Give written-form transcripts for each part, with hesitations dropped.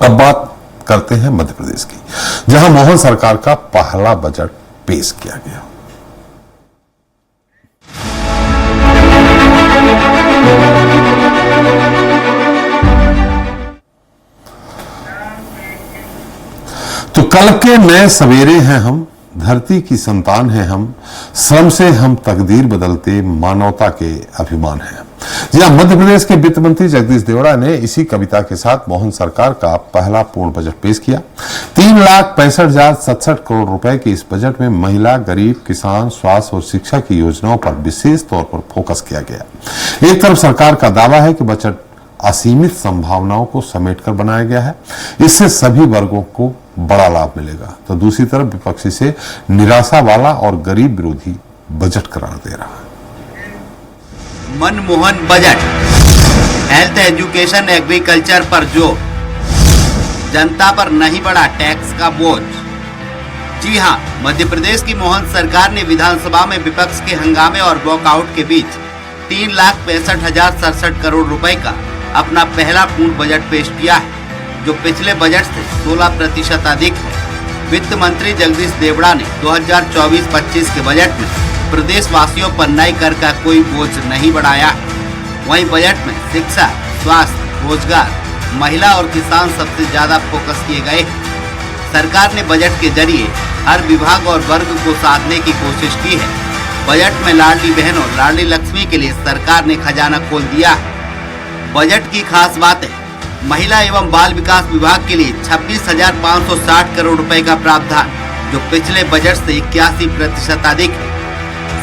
अब बात करते हैं मध्य प्रदेश की, जहां मोहन सरकार का पहला बजट पेश किया गया। तो कल के नए सवेरे हैं हम, धरती की संतान हैं हम, श्रम से हम तकदीर बदलते मानवता के अभिमान हैं। जी हां, मध्य प्रदेश के वित्त मंत्री जगदीश देवड़ा ने इसी कविता के साथ मोहन सरकार का पहला पूर्ण बजट पेश किया। 3,65,067 करोड़ रुपए के इस बजट में महिला, गरीब, किसान, स्वास्थ्य और शिक्षा की योजनाओं पर विशेष तौर पर फोकस किया गया। एक तरफ सरकार का दावा है कि बजट असीमित संभावनाओं को समेटकर बनाया गया है, इससे सभी वर्गों को बड़ा लाभ मिलेगा, तो दूसरी तरफ विपक्ष इसे निराशा वाला और गरीब विरोधी बजट करार दे रहा है। Manmohan budget, health, education, agriculture पर जोर, जनता पर नहीं बढ़ा टैक्स का बोझ। जी हां, मध्य प्रदेश की मोहन सरकार ने विधानसभा में विपक्ष के हंगामे और वॉकआउट के बीच 3,65,067 करोड़ रुपए का अपना पहला पूर्ण बजट पेश किया है, जो पिछले बजट से 16% अधिक है। वित्त मंत्री जगदीश देवड़ा ने 2024-25 के बजट में प्रदेश वासियों पर नए कर का कोई बोझ नहीं बढ़ाया है। वहीं बजट में शिक्षा, स्वास्थ्य, रोजगार, महिला और किसान सबसे ज्यादा फोकस किए गए हैं। सरकार ने बजट के जरिए हर विभाग और वर्ग को साधने की कोशिश की है। बजट में लाडली बहन और लाडली लक्ष्मी के लिए सरकार ने खजाना खोल दिया है। बजट की खास बातें, महिला एवं बाल विकास विभाग के लिए 26,560 करोड़ रुपए का प्रावधान, जो पिछले बजट से 81% अधिक है।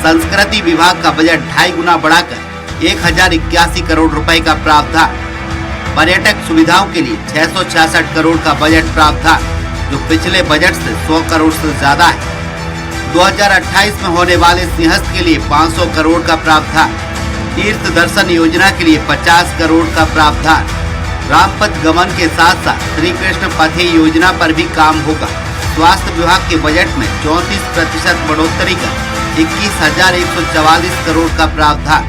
संस्कृति विभाग का बजट 2.5 गुना बढ़ाकर 1,081 करोड़ रुपए का प्रावधान। पर्यटक सुविधाओं के लिए 666 करोड़ का बजट प्रावधान, जो पिछले बजट से 100 करोड़ से ज्यादा है। 2028 में होने वाले सिंहस्थ के लिए 500 करोड़ का प्रावधान। तीर्थ दर्शन योजना के लिए 50 करोड़ का प्रावधान। रामपथ गमन के साथ साथ श्री कृष्ण पथे योजना पर भी काम होगा। स्वास्थ्य विभाग के बजट में 34% बढ़ोतरी कर 21,144 करोड़ का प्रावधान।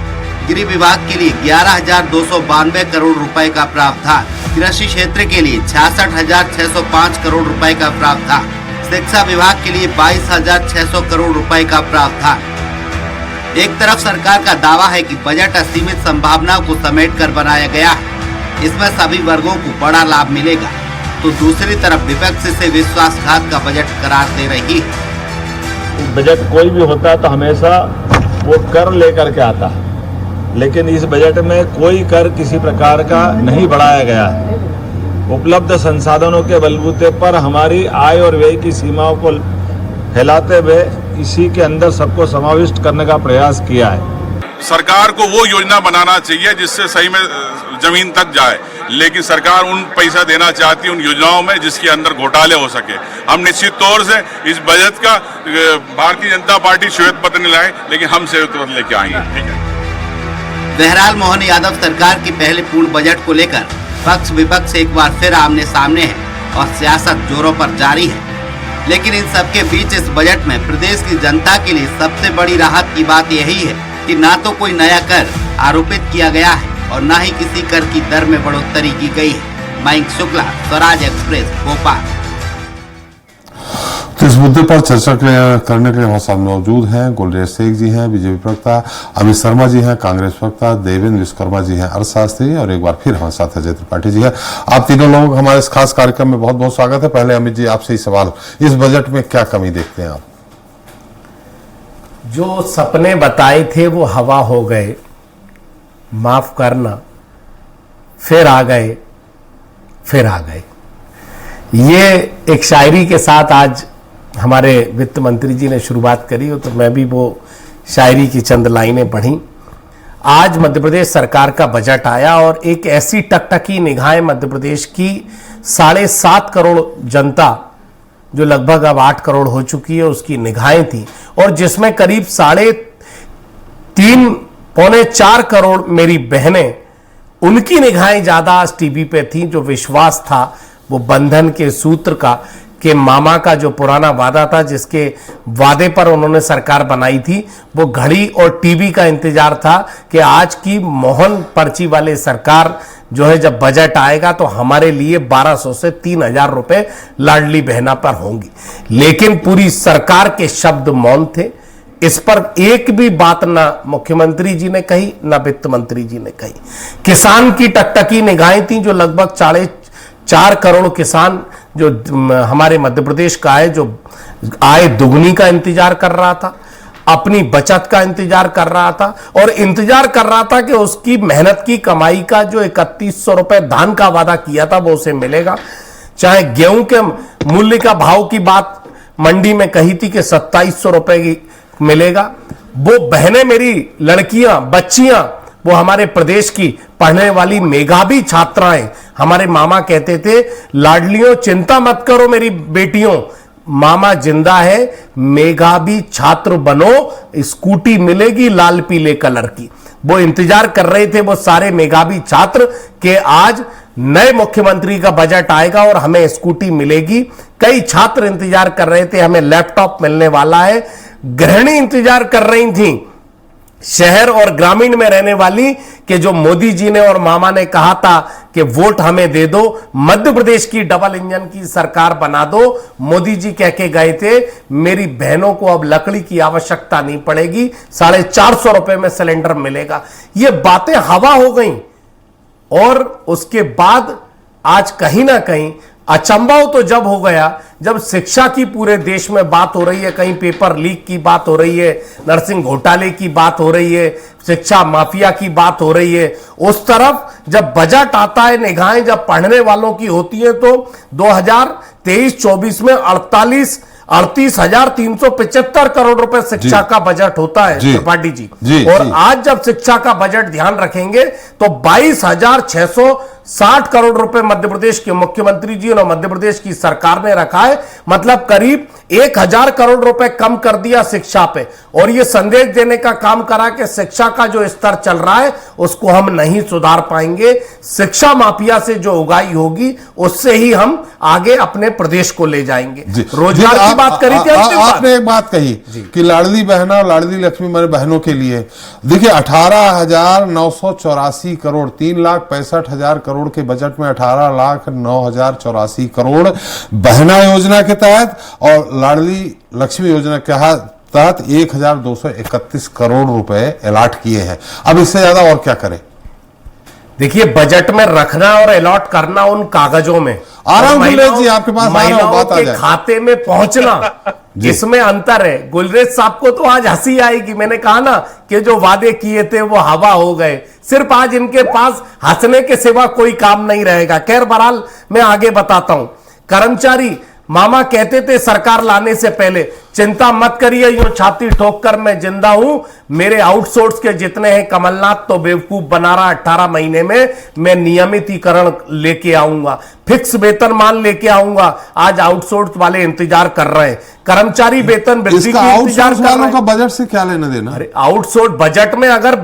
गृह विभाग के लिए 11,292 करोड़ रुपए का प्रावधान। कृषि क्षेत्र के लिए 66,605 करोड़ रुपए का प्रावधान। शिक्षा विभाग के लिए 22,600 करोड़ रुपए का प्रावधान। एक तरफ सरकार का दावा है कि बजट असीमित संभावनाओं को समेट कर बनाया गया है, इसमें सभी वर्गों को बड़ा लाभ मिलेगा, तो दूसरी तरफ विपक्ष से विश्वासघात का बजट करार दे रही है। बजट कोई भी होता है तो हमेशा वो कर लेकर के आता है, लेकिन इस बजट में कोई कर किसी प्रकार का नहीं बढ़ाया गया है। उपलब्ध संसाधनों के बलबूते पर हमारी आय और व्यय की सीमाओं को फैलाते हुए इसी के अंदर सबको समाविष्ट करने का प्रयास किया है। सरकार को वो योजना बनाना चाहिए जिससे सही में जमीन तक जाए, लेकिन सरकार उन पैसा देना चाहती है उन योजनाओं में जिसके अंदर घोटाले हो सके। हम निश्चित तौर से इस बजट का भारतीय जनता पार्टी श्वेत पत्र नहीं लाए, लेकिन हम श्वेत पत्र लेके आएंगे। ठीक है। बहरहाल मोहन यादव सरकार की पहले पूर्ण बजट को लेकर पक्ष विपक्ष एक बार फिर आमने सामने है और सियासत जोरों पर जारी है। लेकिन इन सबके बीच इस बजट में प्रदेश की जनता के लिए सबसे बड़ी राहत की बात यही है कि ना तो कोई नया कर आरोपित किया गया है और न ही किसी कर की दर में बढ़ोतरी की गई है। मयंक शुक्ला, स्वराज एक्सप्रेस, भोपाल। तो इस मुद्दे पर चर्चा करने के लिए हमारे साथ मौजूद हैं गुलरेज शेख जी हैं, बीजेपी प्रवक्ता अमित शर्मा जी हैं, कांग्रेस प्रवक्ता देवेंद्र विश्वकर्मा जी हैं, अर्थशास्त्री, और एक बार फिर हमारे साथ अजय त्रिपाठी जी हैं। आप तीनों लोग हमारे इस खास कार्यक्रम में बहुत बहुत स्वागत है। पहले अमित जी आपसे ही सवाल, इस बजट में क्या कमी देखते हैं आप? जो सपने बताए थे वो हवा हो गए, माफ करना, फिर आ गए, फिर आ गए। ये एक शायरी के साथ आज हमारे वित्त मंत्री जी ने शुरुआत करी, तो मैं भी वो शायरी की चंद लाइनें पढ़ी। आज मध्य प्रदेश सरकार का बजट आया और एक ऐसी टकटकी निगाहें मध्य प्रदेश की 7.5 करोड़ जनता, जो लगभग अब 8 करोड़ हो चुकी है, उसकी निगाहें थी, और जिसमें करीब 3.5 पौने 4 करोड़ मेरी बहनें, उनकी निगाहें ज्यादा आज टीवी पे थी। जो विश्वास था वो बंधन के सूत्र का कि मामा का जो पुराना वादा था, जिसके वादे पर उन्होंने सरकार बनाई थी, वो घड़ी और टीवी का इंतजार था कि आज की मोहन पर्ची वाले सरकार जो है, जब बजट आएगा तो हमारे लिए 1200 से 3000 रुपए लाडली बहना पर होंगी। लेकिन पूरी सरकार के शब्द मौन थे। इस पर एक भी बात ना मुख्यमंत्री जी ने कही, ना वित्त मंत्री जी ने कही। किसान की टकटकी निगाहें थी, जो लगभग 4.5 करोड़ किसान जो हमारे मध्य प्रदेश का है, जो आय दुगनी का इंतजार कर रहा था, अपनी बचत का इंतजार कर रहा था, और इंतजार कर रहा था कि उसकी मेहनत की कमाई का जो 3100 रुपए धान का वादा किया था वो उसे मिलेगा। चाहे गेहूं के मूल्य का भाव की बात मंडी में कही थी कि 2700 रुपए की मिलेगा। वो बहनें, मेरी लड़कियां, बच्चियां, वो हमारे प्रदेश की पढ़ने वाली मेधावी छात्राएं, हमारे मामा कहते थे, लाडलियों चिंता मत करो मेरी बेटियों, मामा जिंदा है, मेधावी छात्र बनो, स्कूटी मिलेगी लाल पीले कलर की। वो इंतजार कर रहे थे वो सारे मेधावी छात्र के आज नए मुख्यमंत्री का बजट आएगा और हमें स्कूटी मिलेगी। कई छात्र इंतजार कर रहे थे हमें लैपटॉप मिलने वाला है। गृहिणी इंतजार कर रही थी, शहर और ग्रामीण में रहने वाली, कि जो मोदी जी ने और मामा ने कहा था कि वोट हमें दे दो, मध्य प्रदेश की डबल इंजन की सरकार बना दो। मोदी जी कह के गए थे मेरी बहनों को अब लकड़ी की आवश्यकता नहीं पड़ेगी, 450 रुपए में सिलेंडर मिलेगा। ये बातें हवा हो गई। और उसके बाद आज कहीं ना कहीं अचंभव तो जब हो गया जब शिक्षा की पूरे देश में बात हो रही है, कहीं पेपर लीक की बात हो रही है, नर्सिंग घोटाले की बात हो रही है, शिक्षा माफिया की बात हो रही है। उस तरफ जब बजट आता है, निगाहें जब पढ़ने वालों की होती है, तो 2023-24 में 38,375 करोड़ रुपए शिक्षा का बजट होता है त्रिपाठी जी। और आज जब शिक्षा का बजट ध्यान रखेंगे तो 22,660 करोड़ रुपए मध्य प्रदेश के मुख्यमंत्री जी और मध्य प्रदेश की सरकार ने रखा है। मतलब करीब 1000 करोड़ रुपए कम कर दिया शिक्षा पे, और ये संदेश देने का काम करा कि शिक्षा का जो स्तर चल रहा है उसको हम नहीं सुधार पाएंगे। शिक्षा माफिया से जो उगाई होगी उससे ही हम आगे अपने प्रदेश को ले जाएंगे। रोजगार की बात करी थी आपने एक बात कही कि लाडली बहना और लाडली लक्ष्मी मेरे बहनों के लिए, देखिए 18,984 करोड़, 3,65,000 करोड़ के बजट में 18,09,084 करोड़ बहना योजना के तहत और लाडली लक्ष्मी योजना के तहत 1,231 करोड़ रुपए अलॉट किए हैं। अब इससे ज्यादा और क्या करें? देखिए, बजट में रखना और अलॉट करना उन कागजों में, जी आपके पास महिलाओं के खाते में पहुंचना, इसमें अंतर है। गुलरेज साहब को तो आज हंसी आएगी। मैंने कहा ना कि जो वादे किए थे वो हवा हो गए। सिर्फ आज इनके पास हंसने के सिवा कोई काम नहीं रहेगा। खैर बहरहाल मैं आगे बताता हूं। कर्मचारी मामा कहते थे सरकार लाने से पहले, चिंता मत करिए, यूं छाती ठोक कर मैं जिंदा हूं, मेरे आउटसोर्स के जितने हैं कमलनाथ तो बेवकूफ बना रहा, 18 महीने में मैं नियमितीकरण लेके आऊंगा, फिक्स वेतनमान लेके आऊंगा। आज आउटसोर्स वाले इंतजार कर रहे हैं, कर्मचारी वेतन वृद्धि का इंतजार कर रहे हैं। का बजट से क्या लेना देना? अरे आउटसोर्स बजट में अगर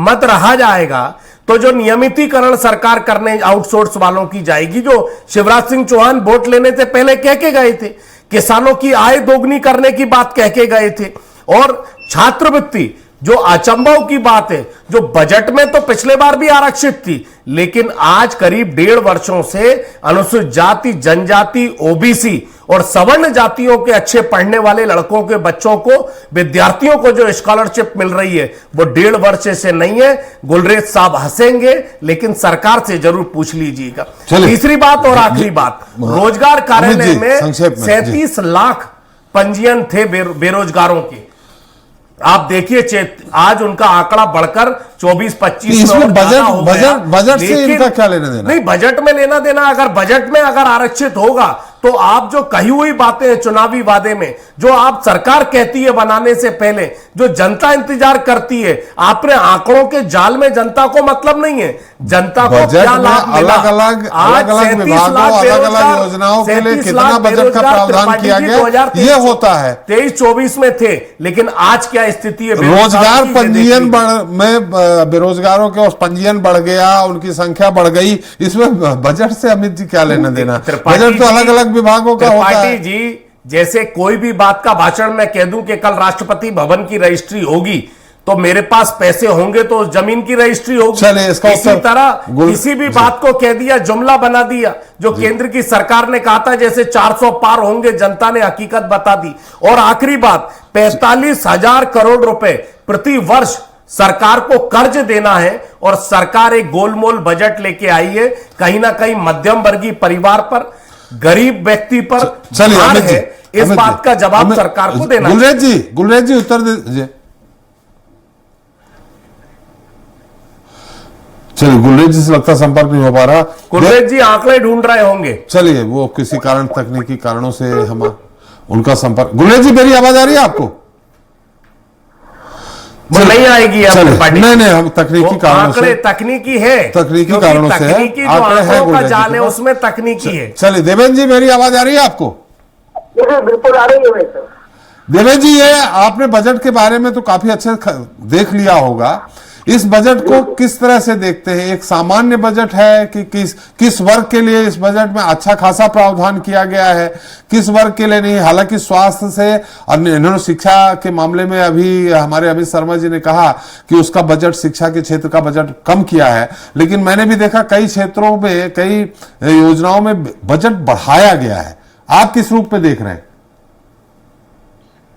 मत रहा जाएगा तो जो नियमितीकरण सरकार करने आउटसोर्स वालों की जाएगी, जो शिवराज सिंह चौहान वोट लेने से पहले कह के गए थे, किसानों की आय दोगुनी करने की बात कह के गए थे, और छात्रवृत्ति जो अचंभव की बात है, जो बजट में तो पिछले बार भी आरक्षित थी, लेकिन आज करीब 1.5 वर्षों से अनुसूचित जाति, जनजाति, ओबीसी और सवर्ण जातियों के अच्छे पढ़ने वाले लड़कों के बच्चों को, विद्यार्थियों को जो स्कॉलरशिप मिल रही है वो 1.5 वर्ष से नहीं है। गुलरेज साहब हंसेंगे, लेकिन सरकार से जरूर पूछ लीजिएगा। तीसरी बात और आखिरी बात, रोजगार कार्यालय में 37 लाख पंजीयन थे बेरोजगारों के। आप देखिए आज उनका आंकड़ा बढ़कर 24-25 में बजट से इनका क्या लेना देना? नहीं, बजट में लेना देना, अगर बजट में अगर आरक्षित होगा तो आप जो कही हुई बातें हैं चुनावी वादे में, जो आप सरकार कहती है बनाने से पहले, जो जनता इंतजार करती है, आपने आंकड़ों के जाल में जनता को मतलब नहीं है। जनता को क्या लाभ मिला? अलग अलग विभागों, अलग अलग योजनाओं के लिए कितना बजट का प्रावधान किया गया, ये होता है। 23-24 में थे, लेकिन आज क्या स्थिति है? रोजगार पंजीयन में बेरोजगारों के पंजीयन बढ़ गया, उनकी संख्या बढ़ गई, इसमें बजट से अमित जी क्या लेना देना? बजट तो अलग अलग विभागों का होता त्रिपाठी है। जी, जैसे कोई भी बात का भाषण मैं कह दूं कि कल राष्ट्रपति भवन की रजिस्ट्री होगी तो मेरे पास पैसे होंगे तो जमीन की रजिस्ट्री होगी। चलिए, इसका इसी उत्तर तरह गुल- किसी भी बात को कह दिया, जुमला बना दिया, जो केंद्र की सरकार ने कहा था जैसे 400 पार होंगे, जनता ने हकीकत बता दी। और आखिरी बात, 45,000 करोड़ रुपए प्रति वर्ष सरकार को कर्ज देना है और सरकार एक गोलमोल बजट लेके आई है, कहीं ना कहीं मध्यम वर्गीय परिवार पर, गरीब व्यक्ति पर चलिए भार अमित जी, है। इस अमित बात जी, का जवाब अमित- सरकार को देना गुलरेज जी उत्तर दीजिए। चलिए, गुलरेज जी से लगता संपर्क नहीं हो पा रहा। गुलरेज जी आंकड़े ढूंढ रहे होंगे। चलिए, वो किसी कारण, तकनीकी कारणों से हम उनका संपर्क। गुलरेज जी, मेरी आवाज आ रही है आपको? वो नहीं आएगी अब चलिए, त्रिपाठी। नहीं हम तकनीकी वो कारणों आंकड़े से, तकनीकी है, तकनीकी क्योंकि कारणों से है। तकनीकी जो आंकड़े हैं आंकड़ों का गुलरेज जी जाल के है पास। उसमें तकनीकी है। चलिए, देवेंद्र जी, मेरी आवाज आ रही है आपको? बिल्कुल आ रही है भाई साहब। देवेंद्र जी, ये आपने बजट के बारे में तो काफी अच्छे देख लिया होगा। इस बजट को किस तरह से देखते हैं? एक सामान्य बजट है कि किस वर्ग के लिए इस बजट में अच्छा खासा प्रावधान किया गया है, किस वर्ग के लिए नहीं? हालांकि स्वास्थ्य से, इन्होंने शिक्षा के मामले में अभी हमारे अमित शर्मा जी ने कहा कि उसका बजट, शिक्षा के क्षेत्र का बजट कम किया है, लेकिन मैंने भी देखा कई क्षेत्रों में, कई योजनाओं में बजट बढ़ाया गया है। आप किस रूप में देख रहे हैं?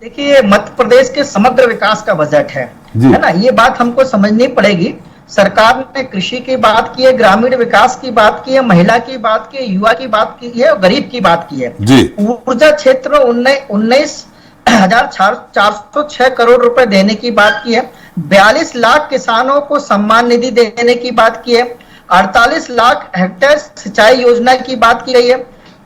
देखिए, मध्य प्रदेश के समग्र विकास का बजट है ना, ये बात हमको समझनी पड़ेगी। सरकार ने कृषि की बात की है, ग्रामीण विकास की बात की है, महिला की बात की है, युवा की बात की है और गरीब की बात की है जी। ऊर्जा क्षेत्र में 19,406 करोड़ रुपए देने की बात की है। 42 लाख किसानों को सम्मान निधि देने की बात की है। 48 लाख हेक्टेयर सिंचाई योजना की बात की गई है।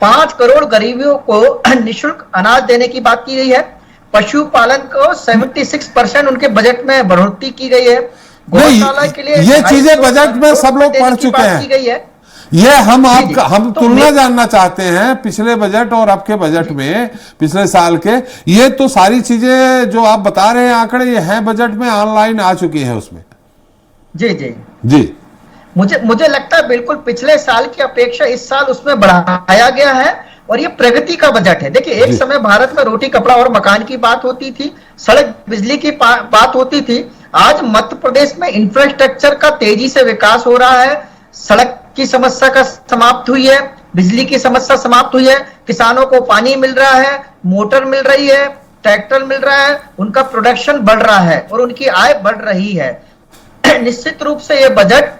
5 करोड़ गरीबों को निःशुल्क अनाज देने की बात की गई है। पशुपालन को 76% उनके बजट में बढ़ोतरी की गई है। गौशाला के लिए ये चीजें बजट में सब लोग पढ़ चुके हैं। की गई है। ये हम तो तुलना जानना चाहते हैं पिछले बजट और अब के बजट में, पिछले साल के। ये तो सारी चीजें जो आप बता रहे हैं आंकड़े, ये हैं बजट में, ऑनलाइन आ चुकी हैं उसमें। जी जी जी, मुझे लगता है बिल्कुल पिछले साल की अपेक्षा इस साल उसमें बढ़ाया गया है और ये प्रगति का बजट है। देखिए, एक समय भारत में रोटी, कपड़ा और मकान की बात होती थी, सड़क, बिजली की बात होती थी। आज मध्य प्रदेश में इंफ्रास्ट्रक्चर का तेजी से विकास हो रहा है। सड़क की समस्या का समाप्त हुई है, बिजली की समस्या समाप्त हुई है, किसानों को पानी मिल रहा है, मोटर मिल रही है, ट्रैक्टर मिल रहा है, उनका प्रोडक्शन बढ़ रहा है और उनकी आय बढ़ रही है। निश्चित रूप से यह बजट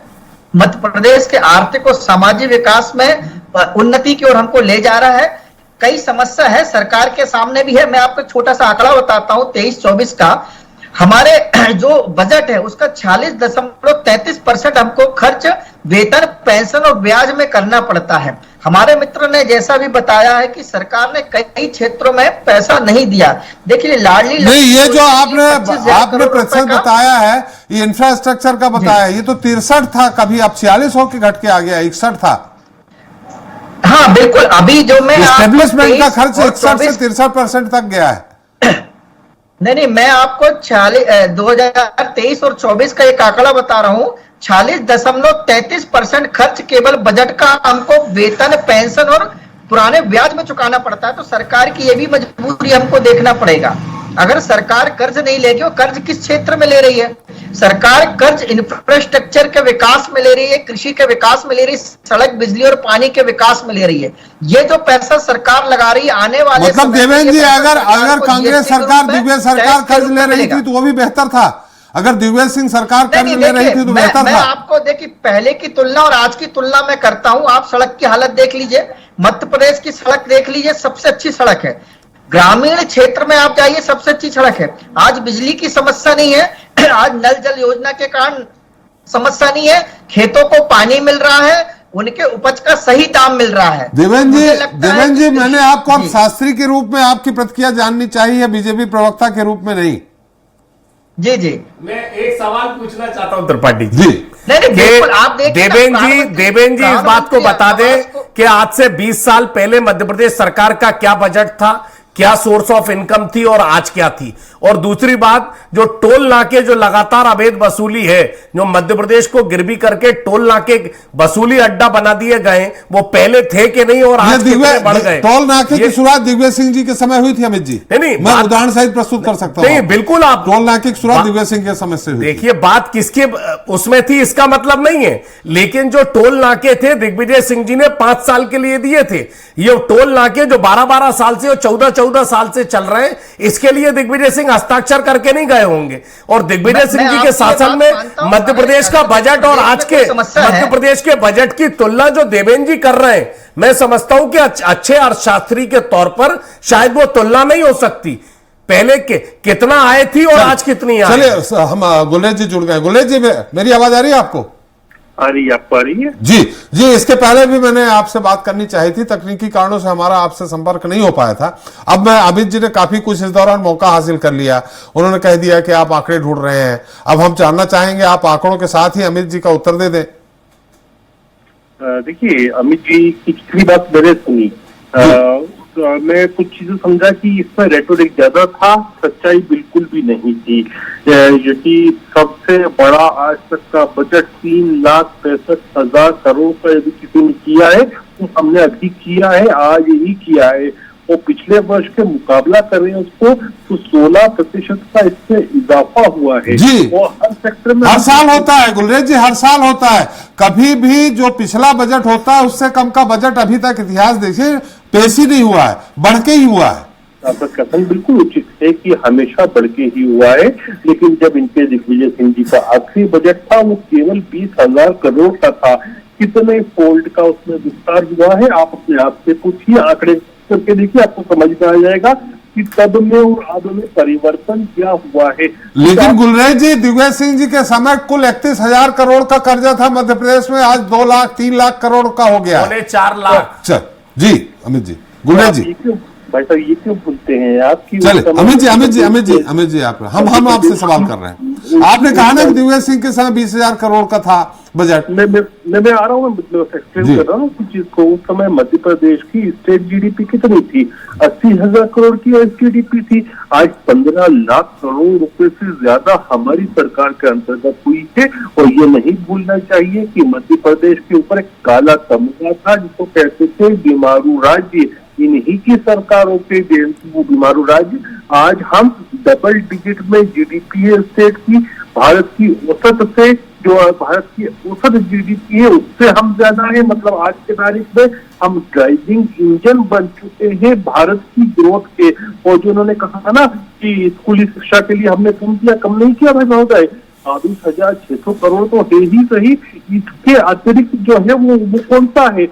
मध्य प्रदेश के आर्थिक और सामाजिक विकास में उन्नति की ओर हमको ले जा रहा है। कई समस्या है सरकार के सामने भी है। मैं आपको छोटा सा आंकड़ा बताता हूं, 23-24 का हमारे जो बजट है उसका 46.33% हमको खर्च वेतन, पेंशन और ब्याज में करना पड़ता है। हमारे मित्र ने जैसा भी बताया है कि सरकार ने कई क्षेत्रों में पैसा नहीं दिया। देखिए, लाडली नहीं, ये जो आपने प्रतिशत बताया है, ये इंफ्रास्ट्रक्चर का बताया है, ये तो 63 था, कभी अब 46 होकर घट के आ गया, 61 था। हाँ बिल्कुल, अभी जो मैं एस्टेब्लिशमेंट का खर्च 61 से 63% तक गया है। नहीं, मैं आपको 2023 और 24 का एक आंकड़ा बता रहा हूं। 46.33% खर्च केवल बजट का हमको वेतन, पेंशन और पुराने ब्याज में चुकाना पड़ता है। तो सरकार की यह भी मजबूरी हमको देखना पड़ेगा। अगर सरकार कर्ज नहीं लेगी, वो कर्ज किस क्षेत्र में ले रही है? सरकार कर्ज इंफ्रास्ट्रक्चर के विकास में ले रही है, कृषि के विकास में ले रही है, सड़क, बिजली और पानी के विकास में ले रही है। ये जो पैसा सरकार लगा रही है आने वाले मतलब देवेंद्र जी, अगर कांग्रेस सरकार, दिग्विजय सरकार कर्ज ले रही थी तो वो भी बेहतर था। अगर दिग्विजय सिंह सरकार कर्ज ले रही थी तो बेहतर था। मैं आपको देखिए, पहले की तुलना और आज की तुलना में करता हूं। आप सड़क की हालत देख लीजिए, मध्य प्रदेश की सड़क देख लीजिए, सबसे अच्छी सड़क है। ग्रामीण क्षेत्र में आप जाइए, सबसे अच्छी सड़क है। आज बिजली की समस्या नहीं है, आज नल जल योजना के कारण समस्या नहीं है, खेतों को पानी मिल रहा है, उनके उपज का सही दाम मिल रहा है। देवेंद्र जी, मैंने आपको अब शास्त्री के रूप में आपकी प्रतिक्रिया जाननी चाहिए, बीजेपी प्रवक्ता के रूप में नहीं। जी जी, मैं एक सवाल पूछना चाहता हूं त्रिपाठी जी। नहीं, बिल्कुल, आप देवेंद्र जी इस बात को बता दें कि आज से 20 साल पहले मध्य प्रदेश सरकार का क्या बजट था, क्या सोर्स ऑफ इनकम थी और आज क्या थी। और दूसरी बात, जो टोल नाके जो लगातार अवैध वसूली है, जो मध्य प्रदेश को गिरवी करके टोल नाके वसूली अड्डा बना दिए गए, वो पहले थे कि नहीं और आज कितने बढ़ गए। टोल नाके की शुरुआत दिग्विजय सिंह जी के समय हुई थी अमित जी। नहीं, मैं उदाहरण सहित प्रस्तुत कर सकता हूं। नहीं, बिल्कुल आप टोल नाके की शुरुआत दिग्विजय सिंह के समय से हुई। देखिए, बात किसके उसमें थी इसका मतलब नहीं है, लेकिन जो टोल नाके थे दिग्विजय सिंह जी ने 5 साल के लिए दिए थे। ये टोल नाके जो 12-12 साल से और 14-14 साल से चल रहे हैं, इसके लिए दिग्विजय सिंह हस्ताक्षर करके नहीं गए होंगे। और दिग्विजय सिंह जी के शासन में मध्य प्रदेश का बजट और आज के मध्य प्रदेश के बजट की तुलना जो देवेंद्र जी कर रहे हैं, मैं समझता हूं कि अच्छे अर्थशास्त्री के तौर पर शायद वो तुलना नहीं हो सकती। पहले के कितना आए थी और आज कितनी आए। चलिए, हम गुलेज जी जुड़ गए। गुलेज जी, मेरी आवाज आ रही है आपको? आ रही है जी जी। इसके पहले भी मैंने आपसे बात करनी चाहिए थी, तकनीकी कारणों से हमारा आपसे संपर्क नहीं हो पाया था। अब मैं अमित जी ने काफी कुछ इस दौरान मौका हासिल कर लिया। उन्होंने कह दिया कि आप आंकड़े ढूंढ रहे हैं। अब हम जानना चाहेंगे, आप आंकड़ों के साथ ही अमित जी का उत्तर दे दें। देखिए, अमित जी की पिछली बात मैंने सुनी, मैं कुछ चीजें समझा कि इसमें रेटोरिक ज्यादा था, सच्चाई बिल्कुल भी नहीं थी। यदि सबसे बड़ा आज तक का बजट 3,65,000 करोड़ का यदि किसी ने किया है तो हमने अभी किया है, आज ही किया है। वो पिछले वर्ष के मुकाबला करें उसको तो 16% का इससे इजाफा हुआ है जी। वो हर सेक्टर में हर साल होता है गुलरेज जी, हर साल होता है। कभी भी जो पिछला बजट होता है उससे कम का बजट अभी तक इतिहास देखिए पेश ही नहीं हुआ है, बढ़ के ही हुआ है। आपका कथन बिल्कुल उचित है कि हमेशा बढ़ के ही हुआ है, लेकिन जब इनके दिग्विजय सिंह जी का आखिरी बजट था वो केवल 20,000 करोड़ का था। कितने फोल्ड का उसमें विस्तार हुआ है, आप अपने आप से पूछिए, आंकड़े करके देखिए, आपको समझ में आ जाएगा कि तब में और अब में परिवर्तन क्या हुआ है। लेकिन गुलरेज जी, दिग्विजय सिंह जी के समय कुल 31,000 करोड़ का कर्जा था मध्य प्रदेश में, आज 2 लाख 3 लाख करोड़ का हो गया, 4 लाख। जी अमित जी, गुलरेज जी, भाई साहब ये क्यों बोलते हैं आपकी? चले अमित जी आप हम आपसे सवाल कर रहे हैं। आपने कहा ना कि दिग्विजय सिंह के समय 20,000 करोड़ का था बजट। मैं आ रहा हूँ, मतलब एक्सप्लेन कर रहा हूँ कुछ चीज को। उस समय मध्य प्रदेश की स्टेट जीडीपी कितनी थी? 80,000 करोड़ की जीडीपी थी। आज 15 लाख करोड़ रुपए से ज्यादा हमारी सरकार के अंतर्गत हुई है। और ये नहीं भूलना चाहिए कि मध्य प्रदेश के ऊपर एक काला तमगा था जिसको कहते थे बीमारू राज्य, इन्हीं की सरकारों के देन वो बीमारू राज्य। आज हम डबल डिजिट में जीडीपी है स्टेट की, भारत की औसत से, जो भारत की औसत जीडीपी है उससे हम ज्यादा है। मतलब आज के तारीख में हम ड्राइविंग इंजन बन चुके हैं भारत की ग्रोथ के। और जो उन्होंने कहा ना कि स्कूली शिक्षा के लिए हमने कम किया, कम नहीं किया भाई महोदय। 22,600 करोड़ तो है ही सही, इसके अतिरिक्त जो है वो कौन सा है?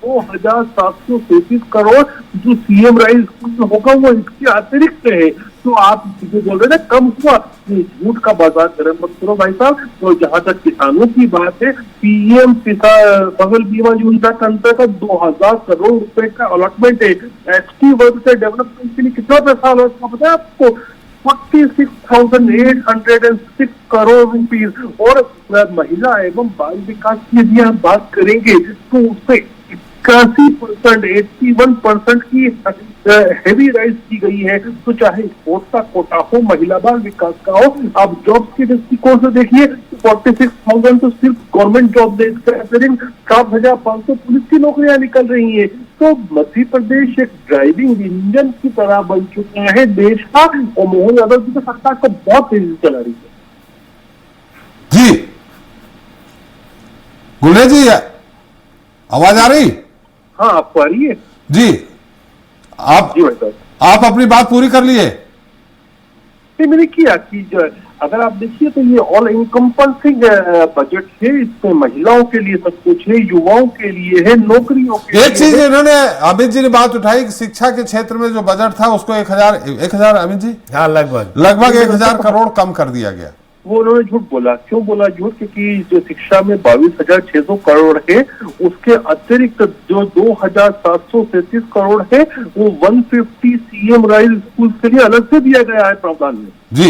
2,733 करोड़ जो सीएम राइज स्कूल होगा वो इसके अतिरिक्त है। तो आप जो बोल रहे हैं ना कम हुआ, झूठ का बाजार गर्म मत करो भाई साहब। तो जहां तक किसानों की बात है, पीएम फसल बीमा योजना के अंतर्गत 2,000 करोड़ रुपए का अलॉटमेंट है। एसटी वर्ग के डेवलपमेंट के लिए कितना पैसा अलॉट पता है आपको? 46,806 करोड़ रुपीज। और महिला एवं बाल विकास की यदि हम बात करेंगे तो उससे 81%, 81% की हेवी राइज की गई है। तो चाहे स्पोर्ट्स का कोटा हो, महिला बाल विकास का हो, आप जॉब्स के दृष्टिकोण से देखिए 46,000 तो सिर्फ गवर्नमेंट जॉब दे, 7,500 पुलिस की नौकरियां निकल रही है। तो मध्य प्रदेश एक ड्राइविंग इंजन की तरह बन चुका है देश का। और मोहन यादव जी की सरकार को बहुत तेजी से चला रही है। जी गुलेज जी, आवाज आ रही? हाँ, आपको आ रही है जी। आप अपनी बात पूरी कर लिए? मैंने किया कि अगर आप देखिए तो ये ऑल इनकम्पल्सिंग बजट है। इसमें महिलाओं के लिए सब कुछ है, युवाओं के लिए है, नौकरियों के लिए। एक चीज इन्होंने अमित जी ने बात उठाई कि शिक्षा के क्षेत्र में जो बजट था उसको 1,000 अमित जी, हाँ, लगभग 1,000 करोड़ कम कर दिया गया। वो उन्होंने झूठ बोला। क्यों बोला झूठ? क्योंकि जो शिक्षा में 22,600 करोड़ है, उसके अतिरिक्त जो 2,733 करोड़ है वो 150 सीएम राइज स्कूल के लिए अलग से दिया गया है प्रावधान में। जी,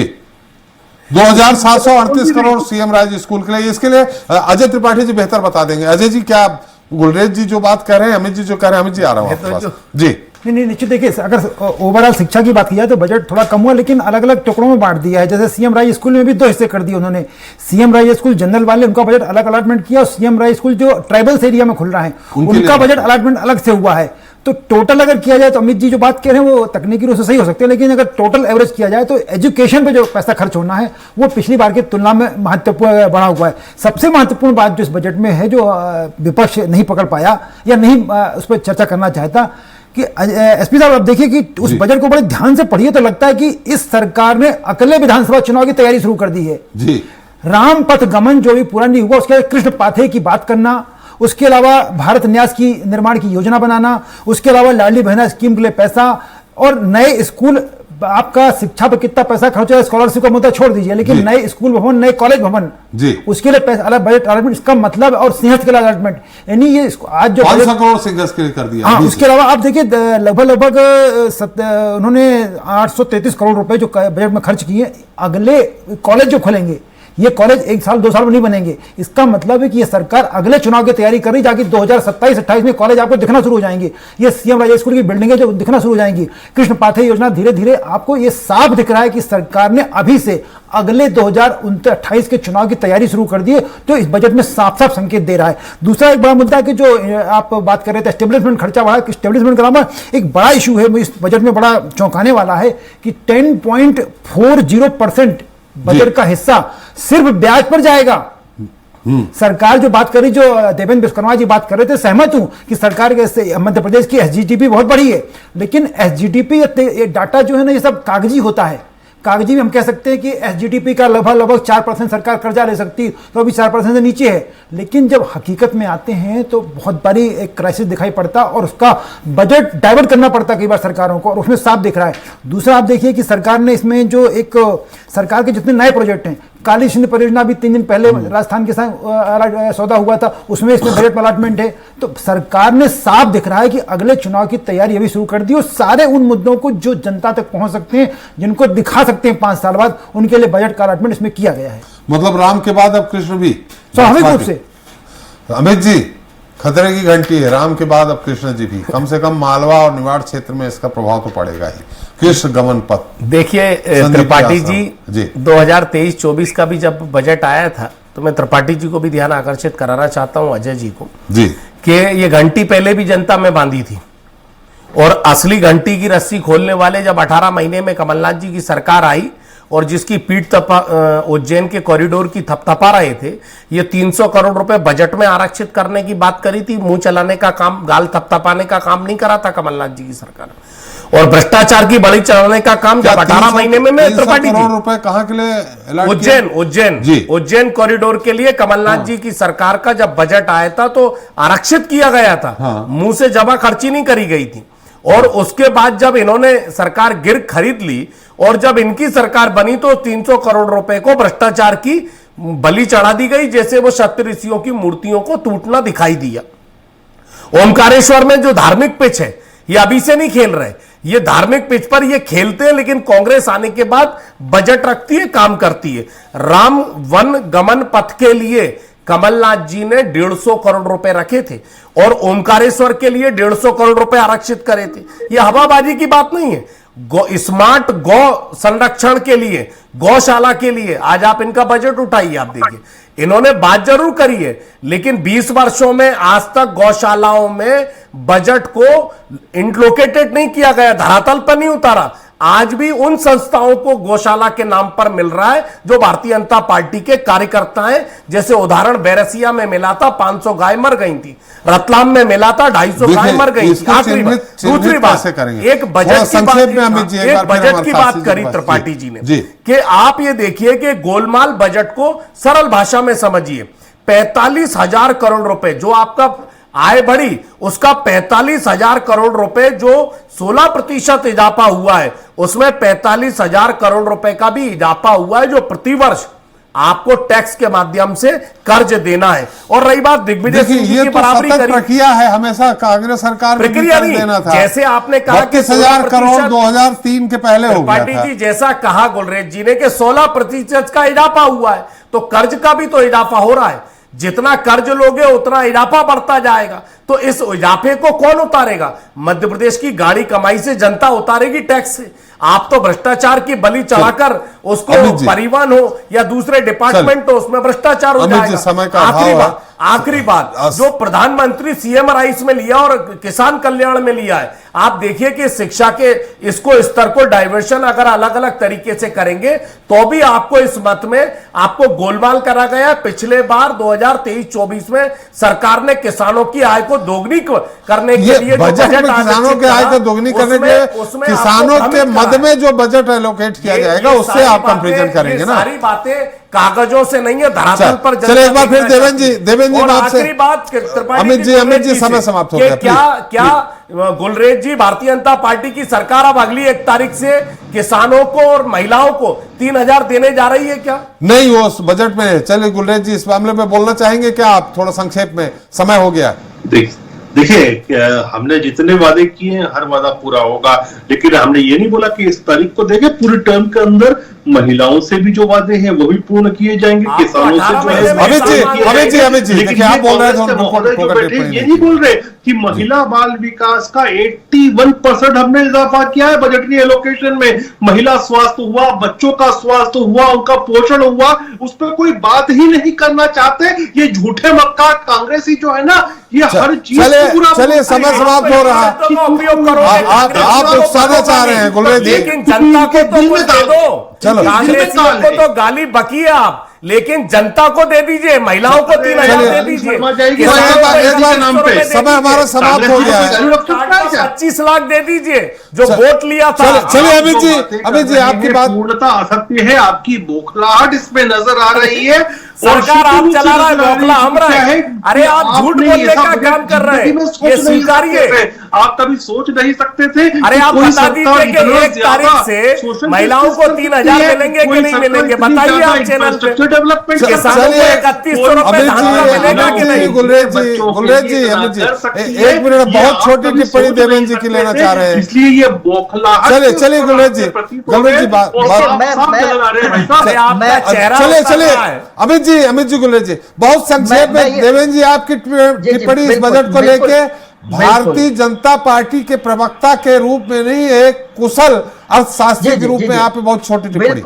2,738 करोड़ सीएम राइज स्कूल के लिए। इसके लिए अजय त्रिपाठी जी बेहतर बता देंगे। अजय जी, क्या गुलरेज जी जो बात कह रहे हैं, अमित जी जो कह रहे हैं, अमित जी आ रहा हूं आपके पास। जी नहीं, निश्चित देखिए, अगर ओवरऑल शिक्षा की बात की जाए तो बजट थोड़ा कम हुआ, लेकिन अलग अलग टुकड़ों में बांट दिया है। जैसे सीएम राय स्कूल में भी 2 हिस्से कर दिए उन्होंने। सीएम राय स्कूल जनरल वाले, उनका बजट अलग अलॉटमेंट किया, और सीएम राय स्कूल जो ट्राइबल्स एरिया में खुल रहा है उनका बजट अलॉटमेंट अलग से हुआ है। तो टोटल अगर किया जाए तो अमित जी जो बात कह रहे हैं वो तकनीकी रूप से सही हो सकते हैं, लेकिन अगर टोटल एवरेज किया जाए तो एजुकेशन पे जो पैसा खर्च होना है वो पिछली बार की तुलना में महत्वपूर्ण बढ़ा हुआ है। सबसे महत्वपूर्ण बात जो इस बजट में है, जो विपक्ष नहीं पकड़ पाया या नहीं उस पर चर्चा करना चाहता, कि एसपी साहब आप देखिए कि उस बजट को बड़े ध्यान से पढ़िए तो लगता है कि इस सरकार ने अकेले विधानसभा चुनाव की तैयारी शुरू कर दी है जी। राम पथ गमन जो भी पूरा नहीं हुआ, उसके कृष्ण पाथे की बात करना, उसके अलावा भारत न्यास की निर्माण की योजना बनाना, उसके अलावा लाडली बहना स्कीम के लिए पैसा, और नए स्कूल, आपका शिक्षा पर कितना पैसा खर्च है, स्कॉलरशिप का मुद्दा छोड़ दीजिए, लेकिन नए स्कूल भवन, नए कॉलेज भवन जी, उसके लिए पैसा अलग बजट अलॉटमेंट, इसका मतलब, और सिंहस्थ के लिए अलॉटमेंट, यानी ये आज जो 500 करोड़ सिंहस्थ के लिए कर दिया। हाँ, उसके अलावा आप देखिए लगभग उन्होंने 833 करोड़ रुपए जो बजट में खर्च किए। अगले कॉलेज जो खोलेंगे, ये कॉलेज 1 साल 2 साल में नहीं बनेंगे। इसका मतलब है कि ये सरकार अगले चुनाव की तैयारी कर रही, जाके 2027-28 में कॉलेज आपको दिखना शुरू हो जाएंगे। ये सीएम राय स्कूल की बिल्डिंगें जो दिखना शुरू हो जाएंगी, कृष्ण पाथे योजना, धीरे धीरे आपको ये साफ दिख रहा है कि सरकार ने अभी से अगले 2028 के चुनाव की तैयारी शुरू कर दी है। तो इस बजट में साफ साफ संकेत दे रहा है। दूसरा एक बड़ा मुद्दा कि जो आप बात कर रहे थे, एस्टेब्लिशमेंट खर्चा बढ़ा, एस्टेब्लिशमेंट का नाम एक बड़ा इशू है, इस बजट में बड़ा चौंकाने वाला है कि 10.40% बजट का हिस्सा सिर्फ ब्याज पर जाएगा। सरकार जो बात कर रही, जो देवेंद्र विश्वकर्मा जी बात कर रहे थे, सहमत हूं कि सरकार के मध्य प्रदेश की एसजीडीपी बहुत बड़ी है, लेकिन एसजीडीपी ये डाटा जो है ना, ये सब कागजी होता है। कागजी में हम कह सकते हैं कि एसजीडीपी का लगभग 4% सरकार कर्जा ले सकती, तो अभी 4% से नीचे है, लेकिन जब हकीकत में आते हैं तो बहुत बड़ी एक क्राइसिस दिखाई पड़ता और उसका बजट डाइवर्ट करना पड़ता कई बार सरकारों को, और उसमें साफ दिख रहा है। दूसरा आप देखिए कि सरकार ने इसमें जो एक सरकार के जितने नए प्रोजेक्ट हैं, काली सिंध परियोजना भी 3 दिन पहले राजस्थान के साथ सौदा हुआ था, उसमें इसमें बजट में अलॉटमेंट है। तो सरकार ने साफ दिख रहा है कि अगले चुनाव की तैयारी अभी शुरू कर दी, और सारे उन मुद्दों को जो जनता तक पहुंच सकते हैं, जिनको दिखा सकते हैं 5 साल बाद, उनके लिए बजट का अलॉटमेंट इसमें किया गया है। मतलब राम के बाद अब कृष्ण भी स्वाभाविक रूप से। अमित जी, खतरे की घंटी है, राम के बाद अब कृष्ण जी भी, कम से कम मालवा और निवाड़ क्षेत्र में इसका प्रभाव तो पड़ेगा ही। कृष्ण गमन पथ। देखिए त्रिपाठी जी 2023-24 का भी जब बजट आया था, तो मैं त्रिपाठी जी को भी ध्यान आकर्षित कराना चाहता हूं, अजय जी को, जी, कि ये घंटी पहले भी जनता में बांधी थी, और असली घंटी की रस्सी खोलने वाले जब 18 महीने में कमलनाथ जी की सरकार आई, और जिसकी पीठ उज्जैन के कॉरिडोर की थपथपा रहे थे, ये 300 करोड़ रुपए बजट में आरक्षित करने की बात करी थी। मुंह चलाने का काम, गाल थपथपाने का काम नहीं करा था कमलनाथ जी की सरकार, और भ्रष्टाचार की बड़ी चढ़ाने का काम जब 18 महीने में त्रिपाठी करोड़ रुपए कहां के लिए? उज्जैन कॉरिडोर के लिए कमलनाथ जी की सरकार का जब बजट आया था तो आरक्षित किया गया था। मुंह से जमा खर्ची नहीं करी गई थी। और उसके बाद जब इन्होंने सरकार गिर खरीद ली और जब इनकी सरकार बनी तो 300 करोड़ रुपए को भ्रष्टाचार की बलि चढ़ा दी गई, जैसे वो सप्त ऋषियों की मूर्तियों को टूटना दिखाई दिया। ओमकारेश्वर में जो धार्मिक पिच है, ये अभी से नहीं खेल रहे, ये धार्मिक पिच पर ये खेलते हैं, लेकिन कांग्रेस आने के बाद बजट रखती है, काम करती है। राम वन गमन पथ के लिए कमलनाथ जी ने 150 करोड़ रुपए रखे थे और ओमकारेश्वर के लिए 150 करोड़ रुपए आरक्षित करे थे। यह हवाबाजी की बात नहीं है। स्मार्ट गौ संरक्षण के लिए, गौशाला के लिए आज आप इनका बजट उठाइए, आप देखिए इन्होंने बात जरूर करी है, लेकिन 20 वर्षों में आज तक गौशालाओं में बजट को इंट्लोकेटेड नहीं किया गया, धरातल पर नहीं उतारा। आज भी उन संस्थाओं को गौशाला के नाम पर मिल रहा है जो भारतीय जनता पार्टी के कार्यकर्ता हैं। जैसे उदाहरण बैरसिया में मिला था, 500 गाय मर गई थी, रतलाम में मिला था 250 गाय मर गई थी। दूसरी बात, एक बजट की बात करी त्रिपाठी जी ने कि आप ये देखिए कि गोलमाल बजट को सरल भाषा में समझिए। 45,000 करोड़ रुपए जो आपका आय बढ़ी, उसका 45,000 करोड़ रुपए जो 16% इजाफा हुआ है, उसमें 45,000 करोड़ रुपए का भी इजाफा हुआ है जो प्रतिवर्ष आपको टैक्स के माध्यम से कर्ज देना है। और रही बात दिग्विजय सिंह जी की बराबरी करी, प्रक्रिया है हमेशा कांग्रेस सरकार में प्रक्रिया नहीं देना था। जैसे आपने कहा कि 30,000 करोड़ 2003 के पहले हो गया था। जी जैसा कहा गुलरेज जी ने कि 16% का इजाफा हुआ है, तो कर्ज का भी तो इजाफा हो रहा है। जितना कर्ज लोगे उतना इजाफा बढ़ता जाएगा। तो इस इजाफे को कौन उतारेगा? मध्य प्रदेश की गाड़ी कमाई से जनता उतारेगी टैक्स से। आप तो भ्रष्टाचार की बलि चढ़ाकर उसको परिवहन हो या दूसरे डिपार्टमेंट हो उसमें भ्रष्टाचार हो जाएगा। आखिरी बात जो प्रधानमंत्री सीएम राइस में लिया और किसान कल्याण में लिया है, आप देखिए कि शिक्षा के इसको स्तर को डाइवर्शन अगर अलग अलग तरीके से करेंगे तो भी आपको इस मत में आपको गोलमाल करा गया। पिछले बार 2023-24 में सरकार ने किसानों की आय को दोगुनी करने के लिए बजट में किसानों की आय को दोगुनी करने के लिए किसानों के मद में जो बजट एलोकेट किया जाएगा उससे आप कंपैरिजन करेंगे ना। सारी बातें कागजों से नहीं है, धरातल पर। चलिए एक बार फिर देवेंद्र जी आखिरी बात अमित जी समय समाप्त हो गया। क्या गुलरेज जी, भारतीय जनता पार्टी की सरकार अब अगली 1 तारीख से किसानों को और महिलाओं को 3,000 देने जा रही है क्या? नहीं, वो बजट में है। चलिए गुलरेज जी इस मामले में बोलना चाहेंगे क्या आप? थोड़ा संक्षेप में, समय हो गया। देखिए हमने जितने वादे किए हैं हर वादा पूरा होगा, लेकिन हमने ये नहीं बोला कि इस तारीख को देंगे। पूरे टर्म के अंदर महिलाओं से भी जो वादे हैं वो भी पूर्ण किए जाएंगे, किसानों से जो है। अमित जी देखिए आप बोल रहे थे, ये नहीं बोल रहे कि महिला बाल विकास का 81% हमने इजाफा किया है बजटरी एलोकेशन में। महिला स्वास्थ्य हुआ, बच्चों का स्वास्थ्य हुआ, उनका पोषण हुआ, उस पर कोई बात ही नहीं करना चाहते। ये झूठे मक्का कांग्रेसी जो है ना, ये हर चीज। चलिए समय समाप्त हो रहा है। आप उकसाना चाह रहे हैं गुलरेज जी, लेकिन जनता को तो दे दो। चलो कांग्रेसियों को तो गाली बकी है आप, लेकिन जनता को दे दीजिए, महिलाओं को 3,000 दे दीजिए। समय हमारा समाप्त हो गया है। 25 लाख दे दीजिए जो वोट लिया था। चलिए अमित जी आपकी बात पूर्णता असत्य है, आपकी बौखलाहट इसमें नजर आ रही है। सरकार आप चला रहा है, बौखला हम रहा है। अरे आप झूठ बोलने का काम कर रहे हैं, ये स्वीकारिए। आप कभी सोच नहीं सकते थे। अरे आप बता दीजिए कि 1 तारीख से महिलाओं को 3,000 मिलेंगे कि नहीं मिलेंगे, बताइए आप चैनल पे। डेवलपमेंट किसानों को 3100 रुपए मिलेगा कि नहीं? गुलरेज जी अमित जी 1 मिनट, बहुत छोटी टिप्पणी देवेंद्र जी की लेना चाह रहे हैं, इसलिए ये बौखलाहट। चलिए गुलरेज जी चलिए अमित जी गुलरेज जी बहुत संक्षेप में। देवेंद्र जी आपकी टिप्पणी इस बजट को लेके भारतीय जनता पार्टी के प्रवक्ता के रूप में नहीं, एक कुशल अर्थशास्त्री के रूप में आप बहुत छोटी टिप्पणी।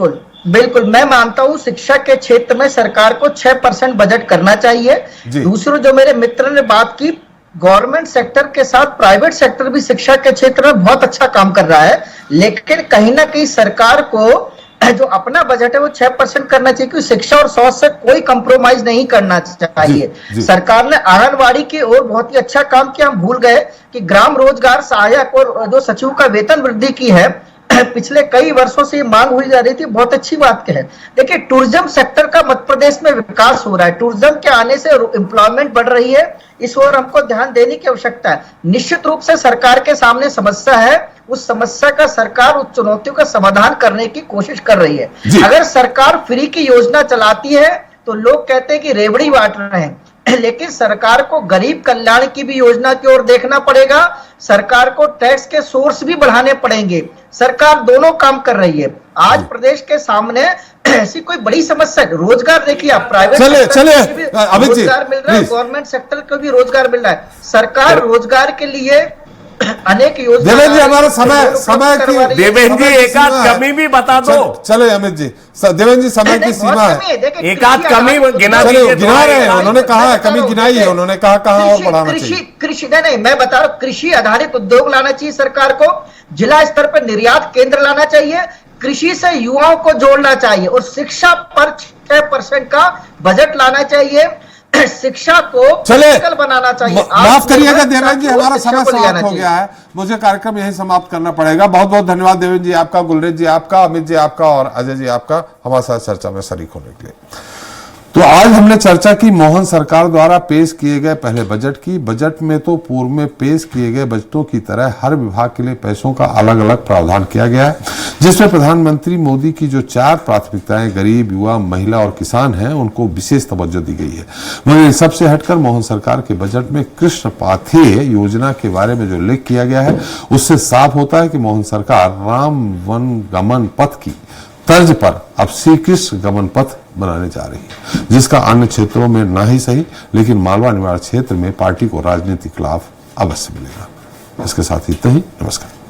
बिल्कुल मैं मानता हूं शिक्षा के क्षेत्र में सरकार को 6% बजट करना चाहिए। दूसरों जो मेरे मित्र ने बात की, गवर्नमेंट सेक्टर के साथ प्राइवेट सेक्टर भी शिक्षा के क्षेत्र में बहुत अच्छा काम कर रहा है, लेकिन कहीं ना कहीं सरकार को जो अपना बजट है वो 6% करना चाहिए, क्योंकि शिक्षा और स्वास्थ्य से कोई कंप्रोमाइज नहीं करना चाहिए। सरकार ने आंगनबाड़ी की ओर बहुत ही अच्छा काम किया। हम भूल गए कि ग्राम रोजगार सहायक और जो सचिव का वेतन वृद्धि की है, पिछले कई वर्षों से मांग हुई जा रही थी, बहुत अच्छी बात है। देखिए टूरिज्म सेक्टर का मध्य प्रदेश में विकास हो रहा है, टूरिज्म के आने से एम्प्लॉयमेंट बढ़ रही है, इस ओर हमको ध्यान देने की आवश्यकता है। निश्चित रूप से सरकार के सामने समस्या है, उस समस्या का सरकार उस चुनौतियों का समाधान करने की कोशिश कर रही है। अगर सरकार फ्री की योजना चलाती है तो लोग कहते हैं कि रेवड़ी बांट रहे हैं, लेकिन सरकार को गरीब कल्याण की भी योजना की ओर देखना पड़ेगा, सरकार को टैक्स के सोर्स भी बढ़ाने पड़ेंगे। सरकार दोनों काम कर रही है। आज प्रदेश के सामने ऐसी कोई बड़ी समस्या, रोजगार देखिए आप, प्राइवेट रोजगार मिल रहा है, गवर्नमेंट सेक्टर को भी रोजगार मिल रहा है। सरकार रोजगार के लिए अनेक योजना। देवेंद्र जी हमारा समय की, देवेंद्र जी एक आध कमी भी बता दो। चलो अमित जी, देवेंद्र जी समय की सीमा है, एक आध कमी गिना रहे हैं, उन्होंने कहा है कमी गिनाई है, उन्होंने कहा कहाँ और बढ़ाना चाहिए। कृषि नहीं, मैं बता रहा हूँ, कृषि आधारित उद्योग लाना चाहिए सरकार को, जिला स्तर पर निर्यात केंद्र लाना चाहिए, कृषि से युवाओं को जोड़ना चाहिए, और शिक्षा पर 6% का बजट लाना चाहिए, शिक्षा को फिजिकल बनाना चाहिए। माफ करिएगा देवेंद्र जी, हमारा समय समाप्त हो गया है, मुझे कार्यक्रम यही समाप्त करना पड़ेगा। बहुत बहुत धन्यवाद देवेंद्र जी आपका, गुलरेज जी आपका, अमित जी आपका और अजय जी आपका हमारे साथ चर्चा में शरीक होने के लिए। तो आज हमने चर्चा की मोहन सरकार द्वारा पेश किए गए पहले बजट की। बजट में तो पूर्व में पेश किए गए बजटों की तरह हर विभाग के लिए पैसों का अलग अलग प्रावधान किया गया है, जिसमें प्रधानमंत्री मोदी की जो 4 प्राथमिकताएं गरीब, युवा, महिला और किसान हैं, उनको विशेष तवज्जो दी गई है। मगर इन सबसे हटकर मोहन सरकार के बजट में कृष्ण पाथेय योजना के बारे में जो उल्लेख किया गया है, उससे साफ होता है कि मोहन सरकार राम वन गमन पथ की तर्ज पर अब श्री कृष्ण गमन पथ बनाने जा रही है, जिसका अन्य क्षेत्रों में ना ही सही लेकिन मालवा निवाड़ क्षेत्र में पार्टी को राजनीतिक लाभ अवश्य मिलेगा। इसके साथ ही इतना ही। नमस्कार।